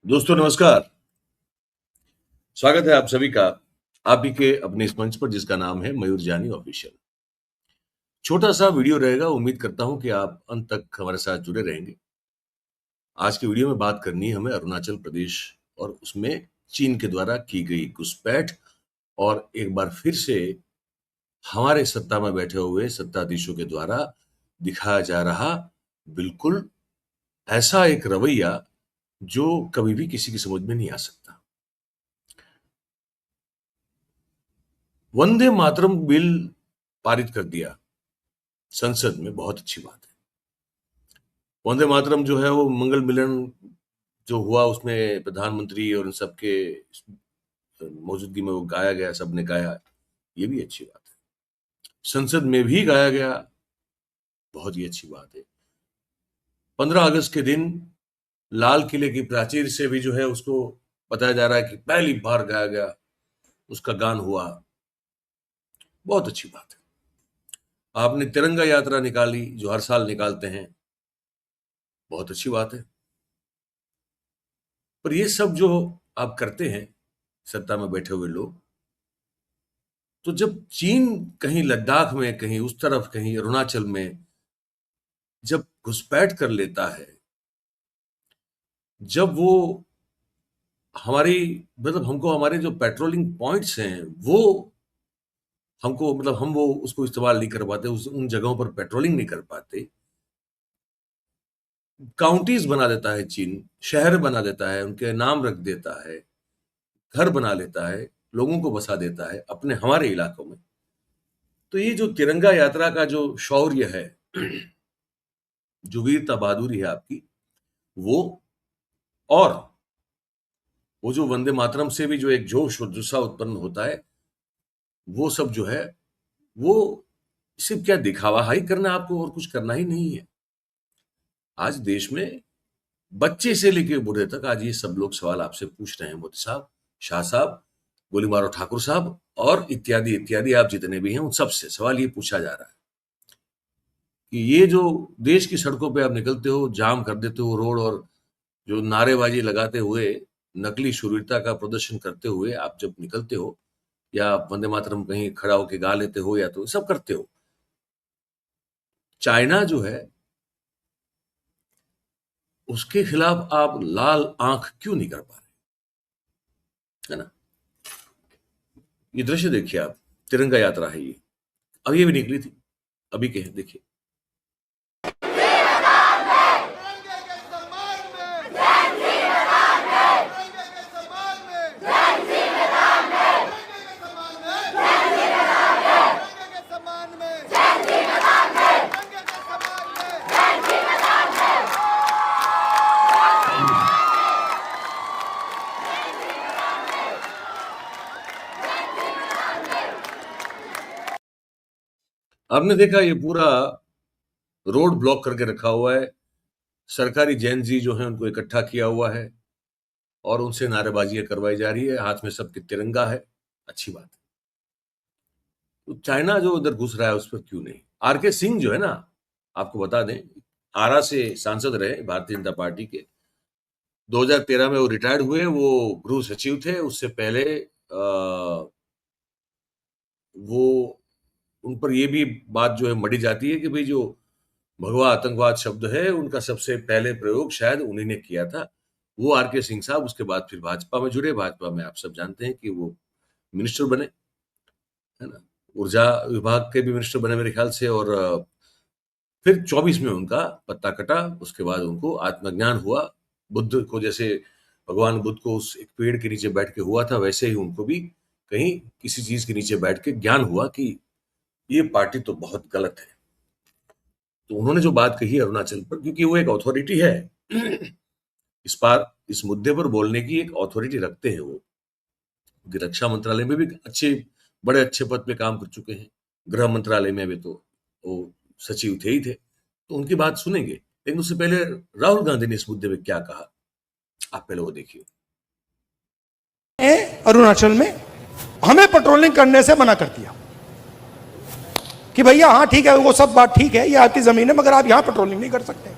दोस्तों नमस्कार। स्वागत है आप सभी का आप ही के अपने इस मंच पर जिसका नाम है मयूर जानी ऑफिशियल। छोटा सा वीडियो रहेगा, उम्मीद करता हूं कि आप अंत तक हमारे साथ जुड़े रहेंगे। आज की वीडियो में बात करनी है हमें अरुणाचल प्रदेश और उसमें चीन के द्वारा की गई घुसपैठ और एक बार फिर से हमारे सत्ता में बैठे हुए सत्ताधीशों के द्वारा दिखाया जा रहा बिल्कुल ऐसा एक रवैया जो कभी भी किसी की समझ में नहीं आ सकता। वंदे मातरम बिल पारित कर दिया संसद में, बहुत अच्छी बात है। वंदे मातरम जो है वो मंगल मिलन जो हुआ उसमें प्रधानमंत्री और इन सबके मौजूदगी में वो गाया गया, सबने गाया, ये भी अच्छी बात है। संसद में भी गाया गया, बहुत ही अच्छी बात है। 15 अगस्त के दिन लाल किले की प्राचीर से भी जो है उसको बताया जा रहा है कि पहली बार गाया गया, उसका गान हुआ, बहुत अच्छी बात है। आपने तिरंगा यात्रा निकाली जो हर साल निकालते हैं, बहुत अच्छी बात है। पर ये सब जो आप करते हैं सत्ता में बैठे हुए लोग, तो जब चीन कहीं लद्दाख में, कहीं उस तरफ, कहीं अरुणाचल में जब घुसपैठ कर लेता है, जब वो हमारी मतलब हमको हमारे जो पेट्रोलिंग पॉइंट्स हैं वो हमको मतलब हम वो उसको इस्तेमाल नहीं कर पाते, उन जगहों पर पेट्रोलिंग नहीं कर पाते, काउंटीज बना देता है चीन, शहर बना देता है, उनके नाम रख देता है, घर बना लेता है, लोगों को बसा देता है अपने हमारे इलाकों में। तो ये जो तिरंगा यात्रा का जो शौर्य है, जो वीरता बहादुरी है आपकी, वो और वो जो वंदे मातरम से भी जो एक जोश और जुस्सा उत्पन्न होता है, वो सब जो है वो सिर्फ क्या दिखावा ही करना है आपको, और कुछ करना ही नहीं है। आज देश में बच्चे से लेके बूढ़े तक आज ये सब लोग सवाल आपसे पूछ रहे हैं, मोदी साहब, शाह साहब, गोली मारो ठाकुर साहब और इत्यादि इत्यादि, आप जितने भी हैं उन सब से सवाल ये पूछा जा रहा है कि ये जो देश की सड़कों पे आप निकलते हो, जाम कर देते हो रोड, और जो नारेबाजी लगाते हुए, नकली शूरवीरता का प्रदर्शन करते हुए आप जब निकलते हो, या वंदे मातरम कहीं खड़ा होकर गा लेते हो, या तो सब करते हो, चाइना जो है उसके खिलाफ आप लाल आंख क्यों नहीं कर पा रहे, है ना? ये दृश्य देखिए आप, तिरंगा यात्रा है ये, अब ये भी निकली थी, अभी के देखिए। आपने देखा ये पूरा रोड ब्लॉक करके रखा हुआ है, सरकारी जैन जी जो है उनको इकट्ठा किया हुआ है और उनसे नारेबाजियां करवाई जा रही है, हाथ में सबके तिरंगा है, अच्छी बात है। तो चाइना जो उधर घुस रहा है उस पर क्यों नहीं? आरके सिंह जो है ना, आपको बता दें, आरा से सांसद रहे भारतीय जनता पार्टी के, 2013 में वो रिटायर्ड हुए, वो गृह सचिव थे। उससे पहले वो उन पर ये भी बात जो है मढ़ी जाती है कि भाई जो भगवा आतंकवाद शब्द है उनका सबसे पहले प्रयोग शायद उन्हीं ने किया था, वो आरके सिंह साहब। उसके बाद फिर भाजपा में जुड़े, भाजपा में आप सब जानते हैं कि वो मिनिस्टर बने, है ना, ऊर्जा विभाग के भी मिनिस्टर बने मेरे ख्याल से, और फिर 24 में उनका पत्ता कटा। उसके बाद उनको आत्मज्ञान हुआ, बुद्ध को जैसे भगवान बुद्ध को उस एक पेड़ के नीचे बैठ के हुआ था, वैसे ही उनको भी कहीं किसी चीज के नीचे बैठ के ज्ञान हुआ कि ये पार्टी तो बहुत गलत है। तो उन्होंने जो बात कही अरुणाचल पर, क्योंकि वो एक अथॉरिटी है इस बार इस मुद्दे पर बोलने की, एक अथॉरिटी रखते हैं वो, रक्षा मंत्रालय में भी अच्छे बड़े अच्छे पद पे काम कर चुके हैं, गृह मंत्रालय में भी तो वो सचिव थे ही थे, तो उनकी बात सुनेंगे। लेकिन उससे पहले राहुल गांधी ने इस मुद्दे पे क्या कहा, आप पहले वो देखिए। अरुणाचल में हमें पेट्रोलिंग करने से मना कर दिया कि भैया हाँ ठीक है, वो सब बात ठीक है, ये आपकी जमीन है, मगर आप यहां पेट्रोलिंग नहीं कर सकते।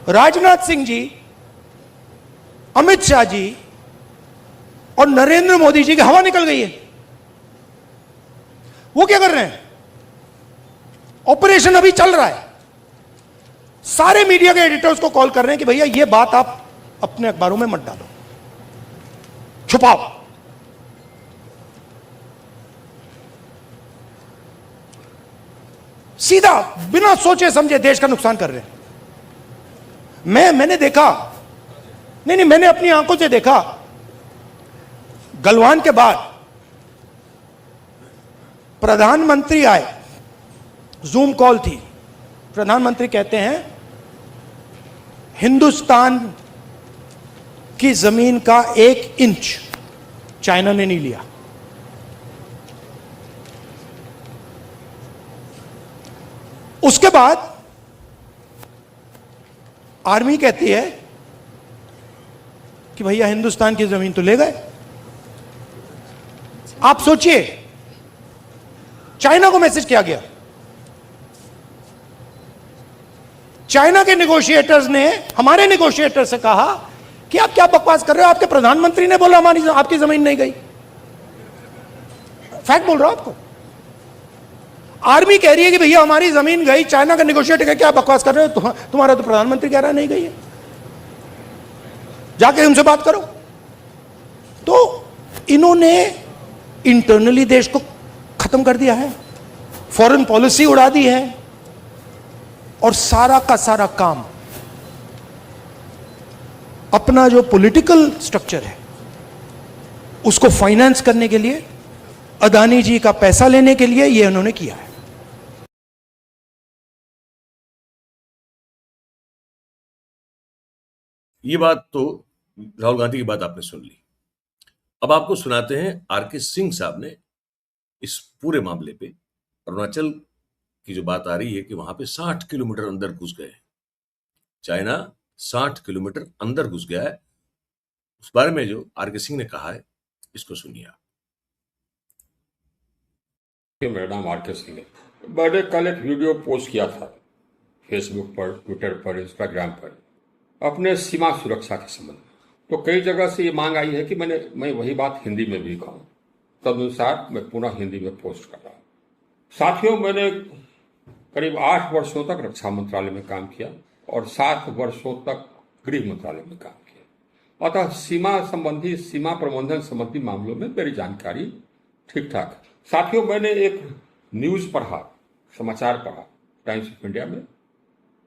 राजनाथ सिंह जी, अमित शाह जी और नरेंद्र मोदी जी की हवा निकल गई है। वो क्या कर रहे हैं? ऑपरेशन अभी चल रहा है। सारे मीडिया के एडिटर्स को कॉल कर रहे हैं कि भैया ये बात आप अपने अखबारों में मत डालो, छुपाओ। सीधा बिना सोचे समझे देश का नुकसान कर रहे हैं। मैंने देखा, नहीं, मैंने अपनी आंखों से देखा, गलवान के बाद प्रधानमंत्री आए, जूम कॉल थी। प्रधानमंत्री कहते हैं हिंदुस्तान की जमीन का 1 इंच चाइना ने नहीं लिया। उसके बाद आर्मी कहती है कि भैया हिंदुस्तान की जमीन तो ले गए। आप सोचिए, चाइना को मैसेज किया गया। चाइना के नेगोशिएटर्स ने हमारे नेगोशिएटर से कहा कि आप क्या बकवास कर रहे हो, आपके प्रधानमंत्री ने बोला हमारी आपकी जमीन नहीं गई। फैक्ट बोल रहा हूं आपको। आर्मी कह रही है कि भैया हमारी जमीन गई, चाइना का नेगोशिएटर कह क्या बकवास कर रहे हो, तुम्हारा तो प्रधानमंत्री कह रहा है नहीं गई है, जाके उनसे बात करो। तो इन्होंने इंटरनली देश को खत्म कर दिया है, फॉरेन पॉलिसी उड़ा दी है, और सारा का सारा काम अपना जो पॉलिटिकल स्ट्रक्चर है उसको फाइनेंस करने के लिए, अदानी जी का पैसा लेने के लिए ये उन्होंने किया है। ये बात तो राहुल गांधी की बात आपने सुन ली। अब आपको सुनाते हैं आरके सिंह साहब ने इस पूरे मामले पे, अरुणाचल की जो बात आ रही है कि वहां पे 60 किलोमीटर अंदर घुस गए, चाइना 60 किलोमीटर अंदर घुस गया है, उस बारे में जो आरके सिंह ने कहा है, इसको सुनिए आप। मेरा नाम आरके सिंह है। मैंने कल एक वीडियो पोस्ट किया था फेसबुक पर, ट्विटर पर, इंस्टाग्राम पर, अपने सीमा सुरक्षा के संबंध में। तो कई जगह से ये मांग आई है कि मैं वही बात हिंदी में भी कहूँ, तदनुसार मैं पुनः हिंदी में पोस्ट कर रहा हूँ। साथियों, मैंने करीब 8 वर्षों तक रक्षा मंत्रालय में काम किया और 7 वर्षों तक गृह मंत्रालय में काम किया, अतः सीमा प्रबंधन संबंधी मामलों में मेरी जानकारी ठीक ठाक है। साथियों, मैंने एक न्यूज पढ़ा, समाचार पढ़ा टाइम्स ऑफ इंडिया में,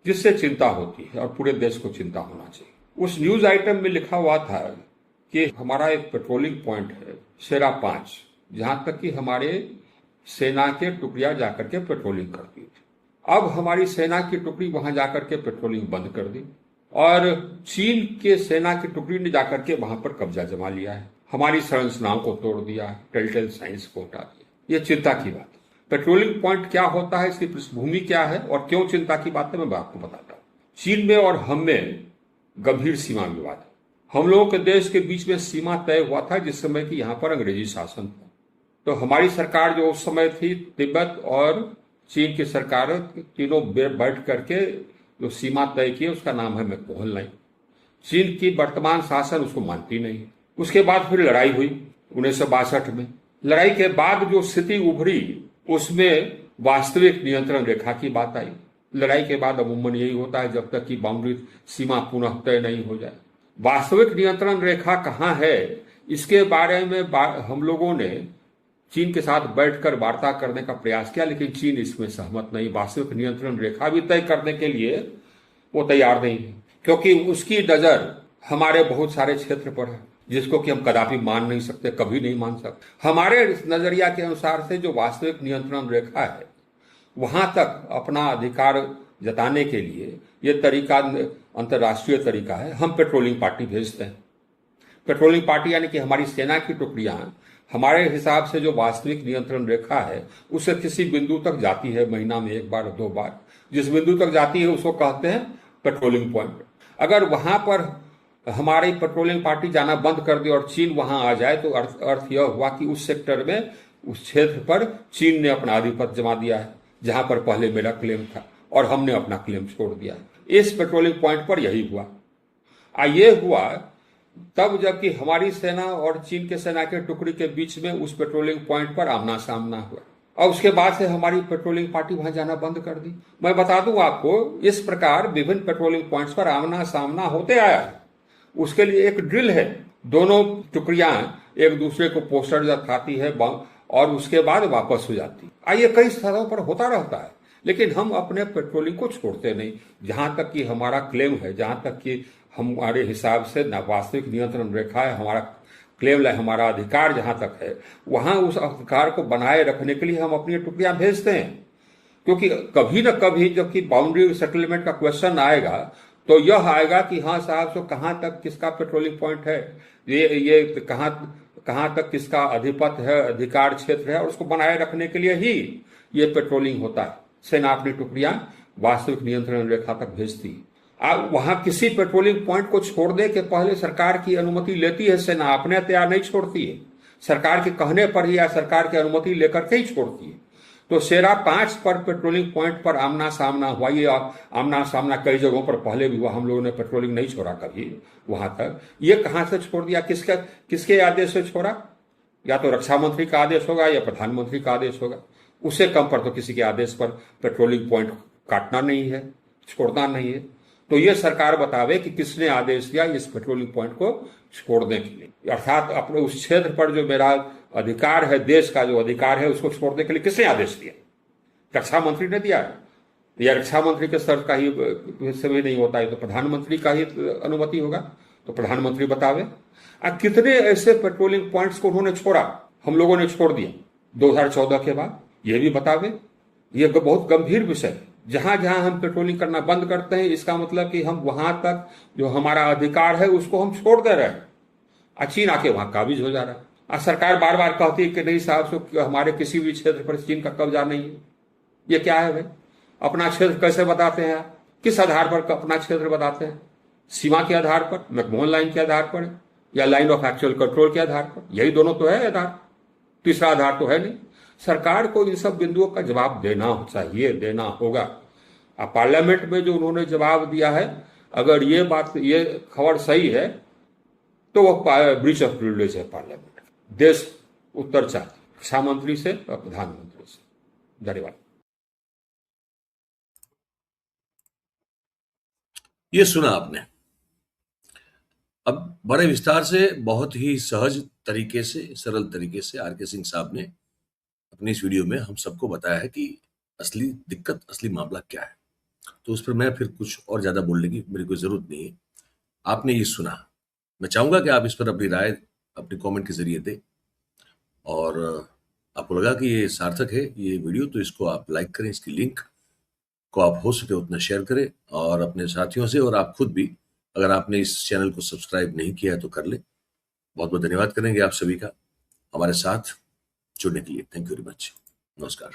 जिससे चिंता होती है और पूरे देश को चिंता होना चाहिए। उस न्यूज आइटम में लिखा हुआ था कि हमारा एक पेट्रोलिंग पॉइंट है शेरा 5, जहां तक कि हमारे सेना के टुकड़ियां जाकर के पेट्रोलिंग करती थी। अब हमारी सेना की टुकड़ी वहां जाकर के पेट्रोलिंग बंद कर दी और चीन के सेना की टुकड़ी ने जाकर के वहां पर कब्जा जमा लिया है, हमारी संरचनाओं को तोड़ दिया है, टेलटेल साइंस को हटा दिया। ये चिंता की बात है। पेट्रोलिंग पॉइंट क्या होता है, इसकी पृष्ठभूमि क्या है और क्यों चिंता की बात है, मैं आपको बताता हूँ। चीन में और हम में गंभीर सीमा विवाद है। हम लोगों के देश के बीच में सीमा तय हुआ था जिस समय की यहाँ पर अंग्रेजी शासन था। तो हमारी सरकार जो उस समय थी, तिब्बत और चीन की सरकार, तीनों बैठ करके जो सीमा तय की, उसका नाम है मैकमोहन लाइन। चीन की वर्तमान शासन उसको मानती नहीं। उसके बाद फिर लड़ाई हुई 1962 में। लड़ाई के बाद जो स्थिति उभरी उसमें वास्तविक नियंत्रण रेखा की बात आई। लड़ाई के बाद अमूमन यही होता है जब तक कि बाउंड्री सीमा पुनः तय नहीं हो जाए। वास्तविक नियंत्रण रेखा कहाँ है, इसके बारे में हम लोगों ने चीन के साथ बैठकर वार्ता करने का प्रयास किया, लेकिन चीन इसमें सहमत नहीं। वास्तविक नियंत्रण रेखा भी तय करने के लिए वो तैयार नहीं है, क्योंकि उसकी नजर हमारे बहुत सारे क्षेत्र पर है जिसको कि हम कदापि मान नहीं सकते, कभी नहीं मान सकते। हमारे नजरिया के अनुसार से जो वास्तविक नियंत्रण रेखा है वहां तक अपना अधिकार जताने के लिए ये तरीका अंतर्राष्ट्रीय तरीका है, हम पेट्रोलिंग पार्टी भेजते हैं। पेट्रोलिंग पार्टी यानी कि हमारी सेना की टुकड़ियां हमारे हिसाब से जो वास्तविक नियंत्रण रेखा है उससे किसी बिंदु तक जाती है, महीना में 1 बार 2 बार, जिस बिंदु तक जाती है उसको कहते हैं पेट्रोलिंग पॉइंट। अगर वहां पर हमारी पेट्रोलिंग पार्टी जाना बंद कर दे और चीन वहां आ जाए तो अर्थ यह हुआ कि उस सेक्टर में, उस क्षेत्र पर चीन ने अपना आधिपत्य जमा दिया है, जहां पर पहले मेरा क्लेम था। और हमने अपना क्लेम छोड़ दिया। इस पेट्रोलिंग पॉइंट पर यही हुआ। ये हुआ तब जबकि हमारी सेना और चीन के सेना के टुकड़ी के बीच में उस पेट्रोलिंग पॉइंट पर आमना सामना हुआ, और उसके बाद से हमारी पेट्रोलिंग पार्टी वहां जाना बंद कर दी। मैं बता दूं आपको, इस प्रकार विभिन्न पेट्रोलिंग पॉइंट्स पर आमना सामना होते आया है। उसके लिए एक ड्रिल है, दोनों टुकड़ियां एक दूसरे को पोस्टर दिखाती है और उसके बाद वापस हो जाती है। ये कई स्थानों पर होता रहता है, लेकिन हम अपने पेट्रोलिंग को छोड़ते नहीं। जहां तक कि हमारा क्लेम है, जहां तक कि हमारे हिसाब से वास्तविक नियंत्रण रेखा है, हमारा क्लेम है, हमारा अधिकार जहां तक है, वहां उस अधिकार को बनाए रखने के लिए हम अपनी टुकड़ियां भेजते हैं। क्योंकि कभी न कभी जबकि बाउंड्री सेटलमेंट का क्वेश्चन आएगा तो यह आएगा कि हाँ साहब, तो कहां तक किसका पेट्रोलिंग पॉइंट है, ये कहां तक किसका अधिपत्य है, अधिकार क्षेत्र है, और उसको बनाए रखने के लिए ही ये पेट्रोलिंग होता है। सेना अपनी टुकड़ियां वास्तविक नियंत्रण रेखा तक भेजती है। वहां किसी पेट्रोलिंग पॉइंट को छोड़ने के पहले सरकार की अनुमति लेती है सेना, अपने तैयार नहीं छोड़ती है। सरकार के कहने पर ही या सरकार की अनुमति लेकर के ही छोड़ती है। तो शेरा 5 पर पेट्रोलिंग पॉइंट पर आमना सामना हुआ। ये आमना सामना कई जगहों पर पहले भी हुआ, हम लोगों ने पेट्रोलिंग नहीं छोड़ा कभी वहां तक। ये कहां से छोड़ दिया, किसके आदेश से छोड़ा? या तो रक्षा मंत्री का आदेश होगा या प्रधानमंत्री का आदेश होगा। उससे कम पर तो किसी के आदेश पर पेट्रोलिंग पॉइंट काटना नहीं है, छोड़ना नहीं है। तो ये सरकार बतावे कि किसने आदेश दिया इस पेट्रोलिंग पॉइंट को छोड़ने के लिए, अर्थात अपने उस क्षेत्र पर जो मेरा अधिकार है, देश का जो अधिकार है, उसको छोड़ने के लिए किसने आदेश दिया? रक्षा मंत्री ने दिया है, या रक्षा मंत्री के स्तर का ही समय नहीं होता है तो प्रधानमंत्री का ही अनुमति होगा, तो प्रधानमंत्री बतावे। कितने ऐसे पेट्रोलिंग पॉइंट्स को उन्होंने छोड़ा, हम लोगों ने छोड़ दिया 2014 के बाद, ये भी बतावे। ये बहुत गंभीर विषय है। जहां जहां हम पेट्रोलिंग करना बंद करते हैं, इसका मतलब कि हम वहां तक जो हमारा अधिकार है उसको हम छोड़ दे रहे हैं। चीन आके वहां काबिज हो जा रहा है। सरकार बार बार कहती है कि नहीं साहब, हमारे किसी भी क्षेत्र पर चीन का कब्जा नहीं है। ये क्या है भाई? अपना क्षेत्र कैसे बताते हैं आप? किस आधार पर अपना क्षेत्र बताते हैं? सीमा के आधार पर, मैकमोहन लाइन के आधार पर, या लाइन ऑफ एक्चुअल कंट्रोल के आधार पर? यही दोनों तो है आधार, तीसरा आधार तो है नहीं। सरकार को इन सब बिंदुओं का जवाब देना चाहिए, देना होगा। पार्लियामेंट में जो उन्होंने जवाब दिया है, अगर ये खबर सही है तो वह ब्रीच ऑफ प्रिविलेज है। पार्लियामेंट देश उत्तर चाहती, रक्षा मंत्री से और प्रधानमंत्री से। धन्यवाद। ये सुना आपने। अब बड़े विस्तार से, बहुत ही सहज तरीके से, सरल तरीके से आर.के. सिंह साहब ने अपनी इस वीडियो में हम सबको बताया है कि असली दिक्कत, असली मामला क्या है। तो उस पर मैं फिर कुछ और ज्यादा बोलने की मेरी कोई जरूरत नहीं है। आपने ये सुना, मैं चाहूंगा कि आप इस पर अपनी राय अपने कमेंट के जरिए दें, और आपको लगा कि ये सार्थक है ये वीडियो, तो इसको आप लाइक करें, इसकी लिंक को आप हो सके उतना शेयर करें और अपने साथियों से, और आप खुद भी, अगर आपने इस चैनल को सब्सक्राइब नहीं किया है तो कर लें। बहुत बहुत धन्यवाद करेंगे आप सभी का हमारे साथ जुड़ने के लिए। Thank you very much. नमस्कार।